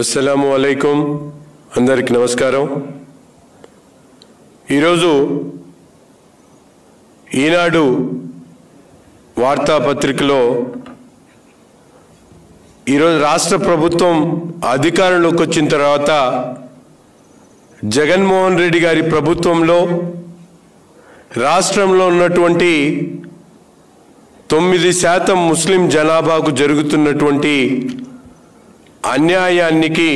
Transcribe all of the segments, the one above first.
అస్సలాము అలైకుం అందరికీ నమస్కారం। ఈరోజు ఈనాడు వార్తాపత్రికలో ఈరోజు రాష్ట్ర ప్రభుత్వం అధికారంలోకి వచ్చిన తర్వాత జగన్మోహన్ రెడ్డి గారి ప్రభుత్వంలో రాష్ట్రంలో ఉన్నటువంటి 9% ముస్లిం జనాభాకు జరుగుతున్నటువంటి అన్యాయానికి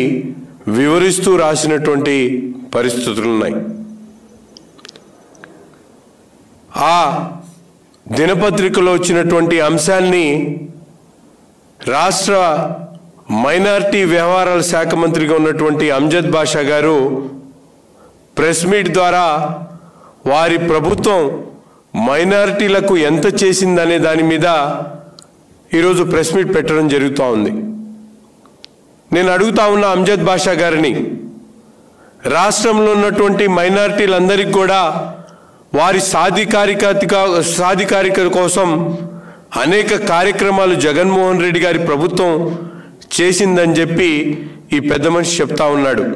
వివరిస్తూ రాసినటువంటి పరిస్థితులు ఉన్నాయి। ఆ దినపత్రికలో వచ్చినటువంటి అంశాన్ని రాష్ట్ర మైనారిటీ వ్యవహారాల శాఖ మంత్రిగా ఉన్నటువంటి అంజద్ బాషా గారు ప్రెస్ మీట్ ద్వారా వారి ప్రభుత్వం మైనారిటీలకు ఎంత చేసిందనే దాని మీద ఈరోజు ప్రెస్ మీట్ పెట్టడం జరుగుతూ ఉంది। నేను అడుగుతా ఉన్న అంజద్ బాషా గారిని, రాష్ట్రంలో ఉన్నటువంటి మైనారిటీలందరికీ కూడా వారి సాధికారికత కోసం అనేక కార్యక్రమాలు జగన్మోహన్ రెడ్డి గారి ప్రభుత్వం చేసిందని చెప్పి ఈ పెద్ద మనిషి చెప్తా ఉన్నాడు।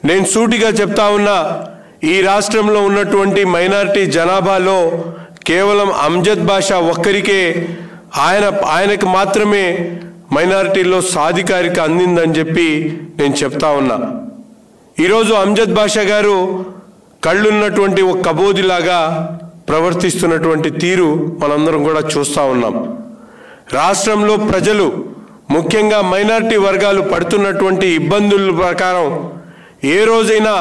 నేను సూటిగా చెప్తా ఉన్నా, ఈ రాష్ట్రంలో ఉన్నటువంటి మైనారిటీ జనాభాలో కేవలం అంజద్ బాషా ఒక్కరికే ఆయనకు మాత్రమే మైనారిటీలో సాధికారిక అందిందని చెప్పి నేను చెప్తా ఉన్నా। ఈరోజు అంజద్ బాషా గారు కళ్ళున్నటువంటి ఒక కబోదిలాగా ప్రవర్తిస్తున్నటువంటి తీరు మనందరం కూడా చూస్తూ ఉన్నాం। రాష్ట్రంలో ప్రజలు ముఖ్యంగా మైనారిటీ వర్గాలు పడుతున్నటువంటి ఇబ్బందుల ప్రకారం ఏ రోజైనా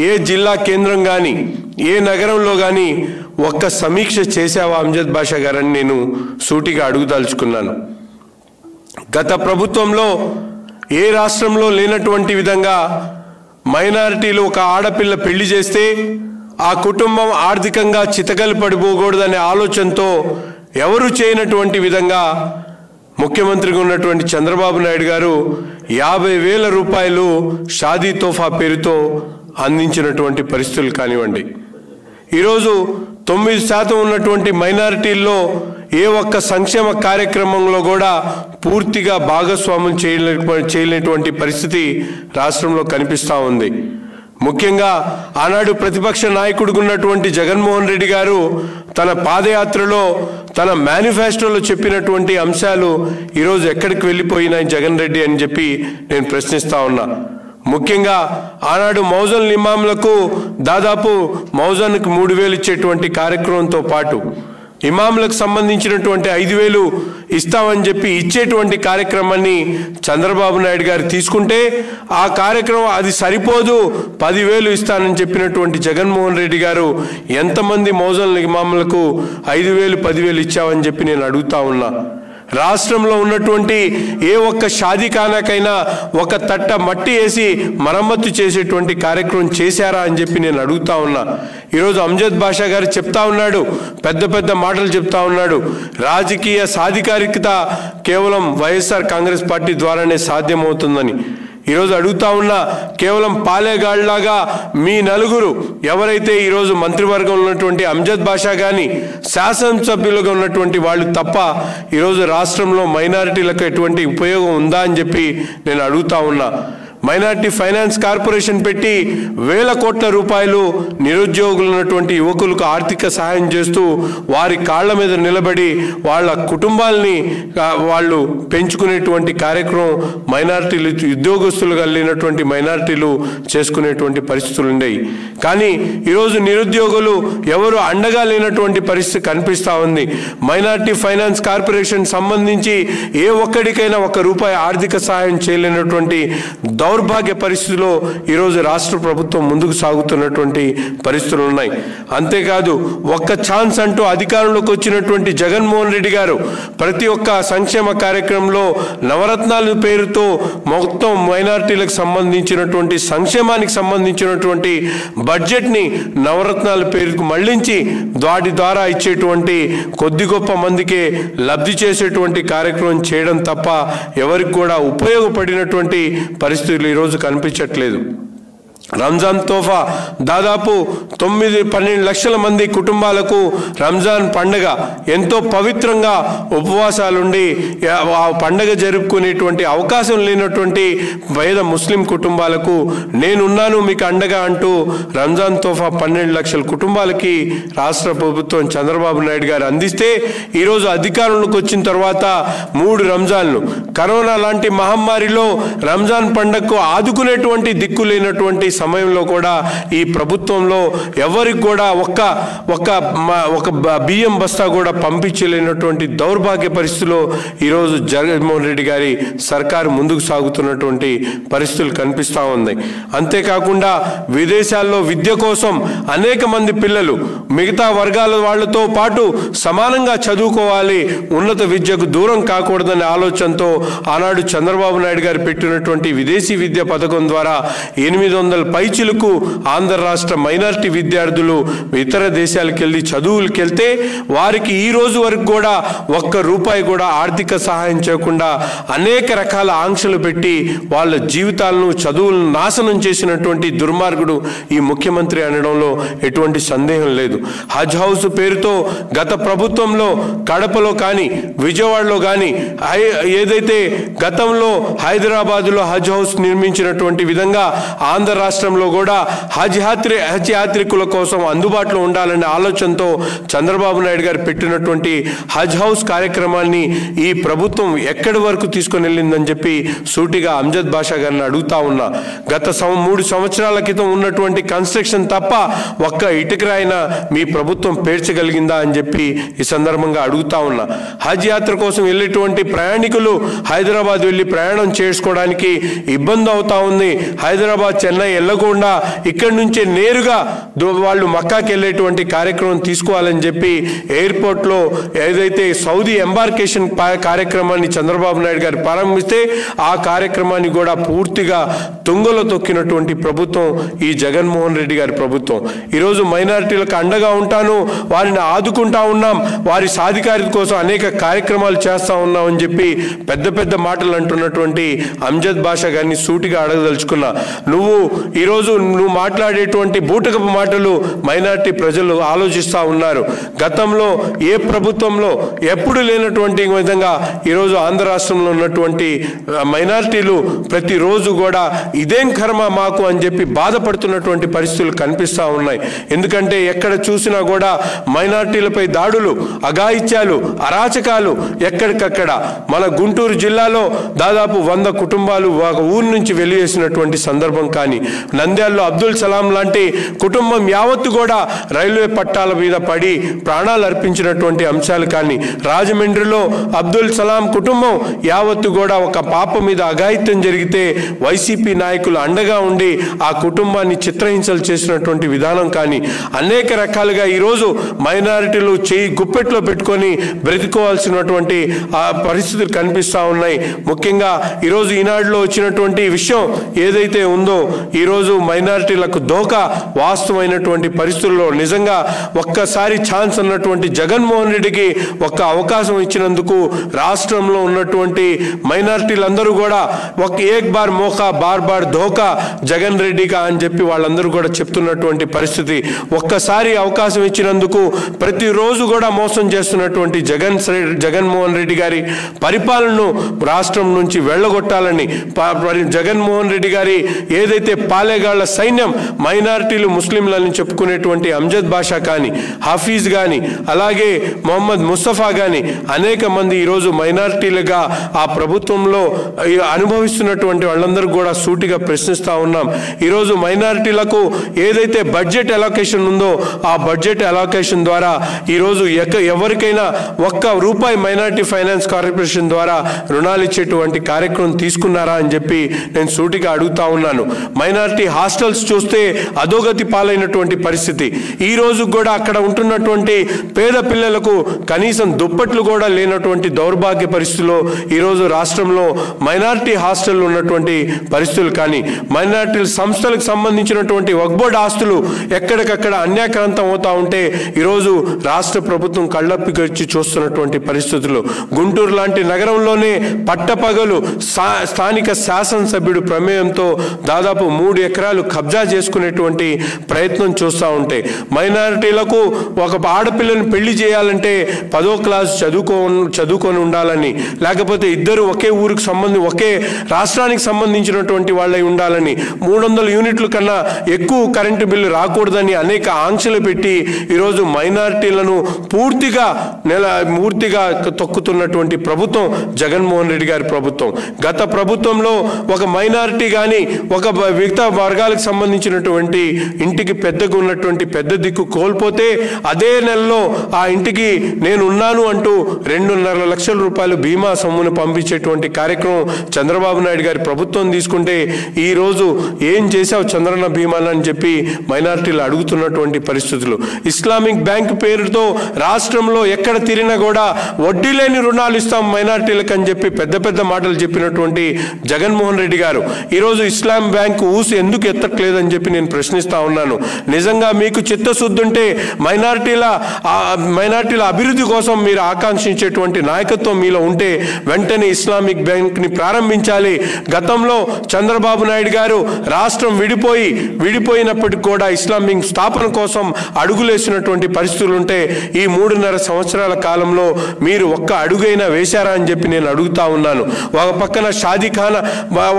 ఏ జిల్లా కేంద్రం కానీ ఏ నగరంలో కానీ ఒక్క సమీక్ష చేశావా అంజద్ బాషా గారని నేను సూటిగా అడుగుదలుచుకున్నాను। గత ప్రభుత్వంలో ఏ రాష్ట్రంలో లేనటువంటి విధంగా మైనారిటీలు ఒక ఆడపిల్ల పెళ్లి చేస్తే ఆ కుటుంబం ఆర్థికంగా చితకలు పడిపోకూడదనే ఆలోచనతో ఎవరు చేయనటువంటి విధంగా ముఖ్యమంత్రిగా ఉన్నటువంటి చంద్రబాబు నాయుడు గారు 50,000 రూపాయలు షాదీ తోఫా పేరుతో అందించినటువంటి పరిస్థితులు కానివ్వండి। ఈరోజు 9% ఉన్నటువంటి మైనారిటీల్లో ఏ ఒక్క సంక్షేమ కార్యక్రమంలో కూడా పూర్తిగా భాగస్వామ్యం చేయలేనటువంటి పరిస్థితి రాష్ట్రంలో కనిపిస్తూ ఉంది। ముఖ్యంగా ఆనాడు ప్రతిపక్ష నాయకుడిగా ఉన్నటువంటి జగన్మోహన్ రెడ్డి గారు తన పాదయాత్రలో తన మేనిఫెస్టోలో చెప్పినటువంటి అంశాలు ఈరోజు ఎక్కడికి వెళ్ళిపోయినాయి జగన్ రెడ్డి అని చెప్పి నేను ప్రశ్నిస్తా ఉన్నా। ముఖ్యంగా ఆనాడు మౌజన్ ఇమాంలకు దాదాపు మౌజన్కి 3,000 ఇచ్చేటువంటి కార్యక్రమంతో పాటు ఇమాంలకు సంబంధించినటువంటి 5,000 ఇస్తామని చెప్పి ఇచ్చేటువంటి కార్యక్రమాన్ని చంద్రబాబు నాయుడు గారు తీసుకుంటే ఆ కార్యక్రమం అది సరిపోదు 10,000 ఇస్తానని చెప్పినటువంటి జగన్మోహన్ రెడ్డి గారు ఎంతమంది మౌజన్ ఇమాంలకు 5,000 10,000 ఇచ్చామని చెప్పి నేను అడుగుతా ఉన్నా। రాష్ట్రంలో ఉన్నటువంటి ఏ ఒక్క షాదీఖానాకైనా ఒక తట్ట మట్టి వేసి మరమ్మతు చేసేటువంటి కార్యక్రమం చేశారా అని చెప్పి నేను అడుగుతా ఉన్నా। ఈరోజు అంజద్ బాషా గారు చెప్తా ఉన్నాడు, పెద్ద మాటలు చెప్తా ఉన్నాడు, రాజకీయ సాధికారికత కేవలం వైఎస్ఆర్ కాంగ్రెస్ పార్టీ ద్వారానే సాధ్యమవుతుందని। ఈరోజు అడుగుతా ఉన్నా, కేవలం పాలేగాళ్లాగా మీ నలుగురు ఎవరైతే ఈరోజు మంత్రివర్గంలో ఉన్నటువంటి అంజద్ బాషా కానీ శాసనసభ్యులుగా ఉన్నటువంటి వాళ్ళు తప్ప ఈరోజు రాష్ట్రంలో మైనారిటీలకు ఎటువంటి ఉపయోగం ఉందా అని చెప్పి నేను అడుగుతా ఉన్నా। మైనారిటీ ఫైనాన్స్ కార్పొరేషన్ పెట్టి 1,000 కోట్ల రూపాయలు నిరుద్యోగులు ఉన్నటువంటి యువకులకు ఆర్థిక సహాయం చేస్తూ వారి కాళ్ల మీద నిలబడి వాళ్ళ కుటుంబాలని వాళ్ళు పెంచుకునేటువంటి కార్యక్రమం మైనారిటీలు ఉద్యోగస్తులుగా లేనటువంటి మైనారిటీలు చేసుకునేటువంటి పరిస్థితులు ఉన్నాయి। కానీ ఈరోజు నిరుద్యోగులు ఎవరు అండగా లేనటువంటి పరిస్థితి కనిపిస్తూ ఉంది। మైనారిటీ ఫైనాన్స్ కార్పొరేషన్ సంబంధించి ఏ ఒక్కడికైనా ₹1 ఆర్థిక సహాయం చేయలేనటువంటి దౌర్భాగ్య పరిస్థితిలో ఈరోజు రాష్ట్ర ప్రభుత్వం ముందుకు సాగుతున్నటువంటి పరిస్థితులు ఉన్నాయి। అంతేకాదు ఒక్క ఛాన్స్ అంటూ అధికారంలోకి వచ్చినటువంటి జగన్మోహన్ రెడ్డి గారు ప్రతి ఒక్క సంక్షేమ కార్యక్రమంలో నవరత్నాల పేరుతో మొత్తం మైనారిటీలకు సంబంధించినటువంటి సంక్షేమానికి సంబంధించినటువంటి బడ్జెట్ని నవరత్నాల పేరుకు మళ్లించి వాటి ద్వారా ఇచ్చేటువంటి కొద్ది గొప్ప మందికే లబ్ధి చేసేటువంటి కార్యక్రమం చేయడం తప్ప ఎవరికి కూడా ఉపయోగపడినటువంటి పరిస్థితులు ఈరోజు కనిపించట్లేదు। రంజాన్ తోఫా దాదాపు 9-12 లక్షల మంది కుటుంబాలకు రంజాన్ పండగ ఎంతో పవిత్రంగా ఉపవాసాలుండి ఆ పండగ జరుపుకునేటువంటి అవకాశం లేనటువంటి పేద ముస్లిం కుటుంబాలకు నేనున్నాను మీకు అండగా అంటూ రంజాన్ తోఫా 12 లక్షల కుటుంబాలకి రాష్ట్ర ప్రభుత్వం చంద్రబాబు నాయుడు గారు అందిస్తే ఈరోజు అధికారంలోకి వచ్చిన తర్వాత 3 రంజాన్లు కరోనా లాంటి మహమ్మారిలో రంజాన్ పండగకు ఆదుకునేటువంటి దిక్కు లేనటువంటి సమయంలో కూడా ఈ ప్రభుత్వంలో ఎవరికి కూడా ఒక బియ్యం బస్తా కూడా పంపించలేనటువంటి దౌర్భాగ్య పరిస్థితిలో ఈరోజు జగన్మోహన్ రెడ్డి గారి సర్కారు ముందుకు సాగుతున్నటువంటి పరిస్థితులు కనిపిస్తూ ఉంది. అంతేకాకుండా విదేశాల్లో విద్య కోసం అనేక మంది పిల్లలు మిగతా వర్గాల వాళ్ళతో పాటు సమానంగా చదువుకోవాలి, ఉన్నత విద్యకు దూరం కాకూడదనే ఆలోచనతో ఆనాడు చంద్రబాబు నాయుడు గారు పెట్టినటువంటి విదేశీ విద్య పథకం ద్వారా 800 పైచిలకు ఆంధ్ర రాష్ట్ర మైనారిటీ విద్యార్థులు ఇతర దేశాలకు వెళ్ళి చదువులకు వెళ్తే వారికి ఈ రోజు వరకు కూడా ₹1 కూడా ఆర్థిక సహాయం చేయకుండా అనేక రకాల ఆంక్షలు పెట్టి వాళ్ళ జీవితాలను చదువులను నాశనం చేసినటువంటి దుర్మార్గుడు ఈ ముఖ్యమంత్రి అనడంలో ఎటువంటి సందేహం లేదు. హజ్ హౌస్ పేరుతో గత ప్రభుత్వంలో కడపలో కానీ విజయవాడలో కానీ ఏదైతే గతంలో హైదరాబాదులో హజ్ హౌస్ నిర్మించినటువంటి విధంగా ఆంధ్ర రాష్ట్రంలో కూడా హజ్ యాత్రికుల కోసం అందుబాటులో ఉండాలనే ఆలోచనతో చంద్రబాబు నాయుడు గారు పెట్టినటువంటి హజ్ హౌస్ కార్యక్రమాన్ని ఈ ప్రభుత్వం ఎక్కడి వరకు తీసుకొని వెళ్ళిందని చెప్పి సూటిగా అంజద్ బాషా గారిని అడుగుతా ఉన్నా. గత 3 సంవత్సరాల క్రితం ఉన్నటువంటి కన్స్ట్రక్షన్ తప్ప ఒక్క ఇటుకరాయిన మీ ప్రభుత్వం పేర్చగలిగిందా అని చెప్పి ఈ సందర్భంగా అడుగుతా ఉన్నా. హజ్ యాత్ర కోసం వెళ్ళేటువంటి ప్రయాణికులు హైదరాబాద్ వెళ్ళి ప్రయాణం చేసుకోవడానికి ఇబ్బంది అవుతా ఉంది. హైదరాబాద్ చెన్నై వెళ్ళకుండా ఇక్కడి నుంచే నేరుగా వాళ్ళు మక్కాకి వెళ్ళేటువంటి కార్యక్రమం తీసుకోవాలని చెప్పి ఎయిర్పోర్ట్లో ఏదైతే సౌదీ ఎంబార్కేషన్ కార్యక్రమాన్ని చంద్రబాబు నాయుడు గారు ప్రారంభిస్తే ఆ కార్యక్రమాన్ని కూడా పూర్తిగా తుంగలో తొక్కినటువంటి ప్రభుత్వం ఈ జగన్మోహన్ రెడ్డి గారి ప్రభుత్వం. ఈరోజు మైనారిటీలకు అండగా ఉంటాను, వారిని ఆదుకుంటా ఉన్నాం, వారి సాధికారిత కోసం అనేక కార్యక్రమాలు చేస్తా ఉన్నాం అని చెప్పి పెద్ద పెద్ద మాటలు అంటున్నటువంటి అంజద్ బాషా గారిని సూటిగా అడగదలుచుకున్నా. ఈరోజు నువ్వు మాట్లాడేటువంటి బూటకపు మాటలు మైనారిటీ ప్రజలు ఆలోచిస్తూ ఉన్నారు. గతంలో ఏ ప్రభుత్వంలో ఎప్పుడు లేనటువంటి విధంగా ఈరోజు ఆంధ్ర రాష్ట్రంలో ఉన్నటువంటి మైనారిటీలు ప్రతిరోజు కూడా ఇదేం కర్మ మాకు అని చెప్పి బాధపడుతున్నటువంటి పరిస్థితులు కనిపిస్తూ ఉన్నాయి. ఎందుకంటే ఎక్కడ చూసినా కూడా మైనారిటీలపై దాడులు, అఘాయిత్యాలు, అరాచకాలు ఎక్కడికక్కడ. మన గుంటూరు జిల్లాలో దాదాపు 100 కుటుంబాలు ఒక ఊరు నుంచి వెలివేసినటువంటి సందర్భం కానీ, నంద్యాలలో అబ్దుల్ సలాం లాంటి కుటుంబం యావత్తు కూడా రైల్వే పట్టాల మీద పడి ప్రాణాలు అర్పించినటువంటి అంశాలు కానీ, రాజమండ్రిలో అబ్దుల్ సలాం కుటుంబం యావత్తు కూడా ఒక పాప మీద అఘాయిత్యం జరిగితే వైసీపీ నాయకులు అండగా ఉండి ఆ కుటుంబాన్ని చిత్రహింసలు చేసినటువంటి విధానం కానీ, అనేక రకాలుగా ఈరోజు మైనారిటీలు చేయి గుప్పెట్లో పెట్టుకొని బ్రతికోవాల్సినటువంటి ఆ పరిస్థితులు కనిపిస్తూ ఉన్నాయి. ముఖ్యంగా ఈరోజు ఈనాడులో వచ్చినటువంటి విషయం ఏదైతే ఉందో, ఈరోజు మైనారిటీలకు దోకా వాస్తవమైనటువంటి పరిస్థితుల్లో నిజంగా ఒక్కసారి ఛాన్స్ అన్నటువంటి జగన్మోహన్ రెడ్డికి ఒక్క అవకాశం ఇచ్చినందుకు రాష్ట్రంలో ఉన్నటువంటి మైనారిటీలందరూ కూడా ఏక్ బార్ మోకా బార్ బార్ ధోకా జగన్ రెడ్డిగా అని చెప్పి వాళ్ళందరూ కూడా చెప్తున్నటువంటి పరిస్థితి. ఒక్కసారి అవకాశం ఇచ్చినందుకు ప్రతిరోజు కూడా మోసం చేస్తున్నటువంటి జగన్మోహన్ రెడ్డి గారి పరిపాలనను రాష్ట్రం నుంచి వెళ్ళగొట్టాలని జగన్మోహన్ రెడ్డి గారి ఏదైతే పాలేగాళ్ల సైన్యం మైనారిటీలు ముస్లింలని చెప్పుకునేటువంటి అంజద్ బాషా కానీ, హఫీజ్ కానీ, అలాగే మొహమ్మద్ ముస్తఫా కానీ అనేక మంది ఈరోజు మైనారిటీలుగా ఆ ప్రభుత్వంలో అనుభవిస్తున్నటువంటి వాళ్ళందరూ కూడా సూటిగా ప్రశ్నిస్తూ ఉన్నాం. ఈరోజు మైనారిటీలకు ఏదైతే బడ్జెట్ అలొకేషన్ ఉందో ఆ బడ్జెట్ అలొకేషన్ ద్వారా ఈరోజు ఎవరికైనా ₹1 మైనారిటీ ఫైనాన్స్ కార్పొరేషన్ ద్వారా రుణాలు ఇచ్చేటువంటి కార్యక్రమం తీసుకున్నారా అని చెప్పి నేను సూటిగా అడుగుతా ఉన్నాను. మైనారిటీ హాస్టల్స్ చూస్తే అధోగతి పాలైనటువంటి పరిస్థితి. ఈ రోజు కూడా అక్కడ ఉంటున్నటువంటి పేద పిల్లలకు కనీసం దుప్పట్లు కూడా లేనటువంటి దౌర్భాగ్య పరిస్థితుల్లో ఈరోజు రాష్ట్రంలో మైనారిటీ హాస్టల్ ఉన్నటువంటి పరిస్థితులు కానీ, మైనారిటీ సంస్థలకు సంబంధించినటువంటి వక్ఫ్ బోర్డు ఆస్తులు ఎక్కడికక్కడ అన్యాక్రాంతం అవుతా ఉంటే ఈరోజు రాష్ట్ర ప్రభుత్వం కళ్ళప్పికొచ్చి చూస్తున్నటువంటి పరిస్థితులు. గుంటూరు లాంటి నగరంలోనే పట్టపగలు స్థానిక శాసనసభ్యుడు ప్రమేయంతో దాదాపు 3 3 ఎకరాలు కబ్జా చేసుకునేటువంటి ప్రయత్నం చూస్తూ ఉంటే, మైనారిటీలకు ఒక ఆడపిల్లని పెళ్లి చేయాలంటే 10వ క్లాస్ చదువుకొని ఉండాలని, లేకపోతే ఇద్దరు ఒకే ఊరికి ఒకే రాష్ట్రానికి సంబంధించినటువంటి వాళ్ళై ఉండాలని, 300 యూనిట్ల కన్నా ఎక్కువ కరెంటు బిల్లు రాకూడదని అనేక ఆంక్షలు పెట్టి ఈరోజు మైనారిటీలను పూర్తిగా తొక్కుతున్నటువంటి ప్రభుత్వం జగన్మోహన్ రెడ్డి గారి ప్రభుత్వం. గత ప్రభుత్వంలో ఒక మైనారిటీ కానీ ఒక మిగతా వర్గాలకు సంబంధించినటువంటి ఇంటికి పెద్దగా ఉన్నటువంటి పెద్ద దిక్కు కోల్పోతే అదే నెలలో ఆ ఇంటికి నేను ఉన్నాను అంటూ 2.5 లక్షల రూపాయలు బీమా సొమ్మును పంపించేటువంటి కార్యక్రమం చంద్రబాబు నాయుడు గారి ప్రభుత్వం తీసుకుంటే, ఈరోజు ఏం చేశావు చంద్రన్న బీమాలు అని చెప్పి మైనారిటీలు అడుగుతున్నటువంటి పరిస్థితులు. ఇస్లామిక్ బ్యాంక్ పేరుతో రాష్ట్రంలో ఎక్కడ తిరిగినా కూడా వడ్డీ లేని రుణాలు ఇస్తాం మైనారిటీలకు అని చెప్పి పెద్ద పెద్ద మాటలు చెప్పినటువంటి జగన్మోహన్ రెడ్డి గారు ఈరోజు ఇస్లాం బ్యాంకు ఊసి ఎందుకు ఎత్తట్లేదని చెప్పి నేను ప్రశ్నిస్తా ఉన్నాను. నిజంగా మీకు చిత్తశుద్ధి ఉంటే మైనారిటీల అభివృద్ధి కోసం మీరు ఆకాంక్షించేటువంటి నాయకత్వం మీలో ఉంటే వెంటనే ఇస్లామిక్ బ్యాంక్ని ప్రారంభించాలి. గతంలో చంద్రబాబు నాయుడు గారు రాష్ట్రం విడిపోయినప్పటికీ కూడా ఇస్లామిక్ స్థాపన కోసం అడుగులేసినటువంటి పరిస్థితులు ఉంటే ఈ 3.5 సంవత్సరాల కాలంలో మీరు ఒక్క అడుగైనా వేశారా అని చెప్పి నేను అడుగుతా ఉన్నాను. ఒక పక్కన షాదీఖానా,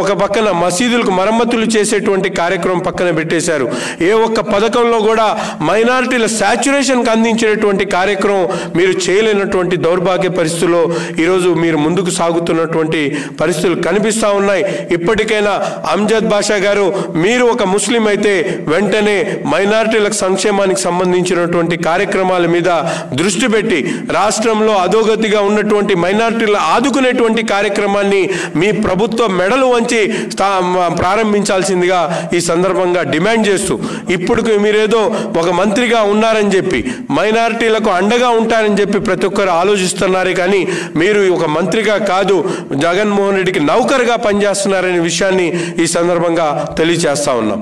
ఒక పక్కన మసీదులకు మరమ్మతులు చేసేటువంటి కార్యక్రమం పక్కన పెట్టేశారు. ఏ ఒక్క పథకంలో కూడా మైనారిటీల సాచ్యురేషన్కి అందించేటువంటి కార్యక్రమం మీరు చేయలేనటువంటి దౌర్భాగ్య పరిస్థితుల్లో ఈరోజు మీరు ముందుకు సాగుతున్నటువంటి పరిస్థితులు కనిపిస్తూ ఉన్నాయి. ఇప్పటికైనా అమ్జద్ బాషా గారు, మీరు ఒక ముస్లిం అయితే వెంటనే మైనారిటీలకు సంక్షేమానికి సంబంధించినటువంటి కార్యక్రమాల మీద దృష్టి పెట్టి రాష్ట్రంలో అధోగతిగా ఉన్నటువంటి మైనారిటీలు ఆదుకునేటువంటి కార్యక్రమాన్ని మీ ప్రభుత్వ మెడలు వంచి ప్రారంభించాల్సిందిగా ఈ సందర్భంగా డిమాండ్ చేస్తూ, ఇప్పుడు మీరేదో ఒక మంత్రిగా ఉన్నారని చెప్పి మైనారిటీలకు అండగా ఉంటారని చెప్పి ప్రతి ఒక్కరు ఆలోచిస్తున్నారే కానీ మీరు ఒక మంత్రిగా కాదు, జగన్మోహన్ రెడ్డికి నౌకరుగా పనిచేస్తున్నారనే విషయాన్ని ఈ సందర్భంగా తెలియజేస్తా ఉన్నాం.